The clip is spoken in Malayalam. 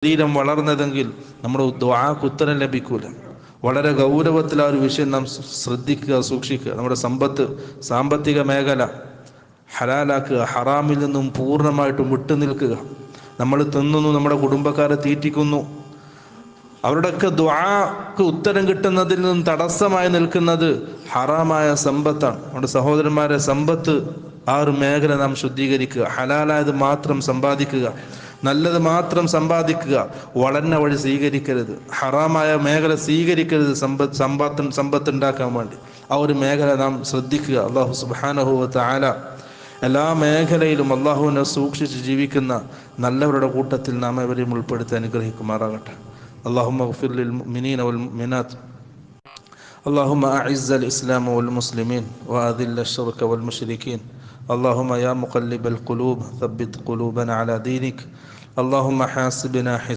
ശരീരം വളർന്നതെങ്കിൽ നമ്മുടെ ദുആക്ക് ഉത്തരം ലഭിക്കൂല. വളരെ ഗൗരവത്തിൽ ആ ഒരു വിഷയം നാം ശ്രദ്ധിക്കുക, സൂക്ഷിക്കുക. നമ്മുടെ സാമ്പത്തിക മേഖല ഹലാലാക്കുക, ഹറാമിൽ നിന്നും പൂർണ്ണമായിട്ടും വിട്ടുനിൽക്കുക. നമ്മൾ തിന്നുന്നു, നമ്മുടെ കുടുംബക്കാരെ തീറ്റിക്കുന്നു, അവരുടെയൊക്കെ ദുആക്ക് ഉത്തരം കിട്ടുന്നതിൽ നിന്നും തടസ്സമായി നിൽക്കുന്നത് ഹറാമായ സമ്പത്താണ്. നമ്മുടെ സഹോദരന്മാരെ, സമ്പത്ത് ആ ഒരു മേഖല നാം ശുദ്ധീകരിക്കുക. ഹലാലായത് മാത്രം സമ്പാദിക്കുക, നല്ലത് മാത്രം സമ്പാദിക്കുക. വളർന്ന വഴി സ്വീകരിക്കരുത്, ഹറാമായ മേഖല സ്വീകരിക്കരുത്. സമ്പത്ത് ഉണ്ടാക്കാൻ വേണ്ടി ആ ഒരു മേഖല നാം ശ്രദ്ധിക്കുക. അല്ലാഹു സുബ്ഹാനഹു വ തആല എല്ലാ മേഖലയിലും അല്ലാഹുവിനെ സൂക്ഷിച്ച് ജീവിക്കുന്ന നല്ലവരുടെ കൂട്ടത്തിൽ നാം അവരെയും ഉൾപ്പെടുത്തി അനുഗ്രഹിക്കുമാറാകട്ടെ. اللهم اغفر للمؤمنين والمؤمنات. اللهم أعز الإسلام والمسلمين وأذل الشرك والمشركين. اللهم يا مقلب القلوب ثبت قلوبنا على دينك. اللهم حاسبنا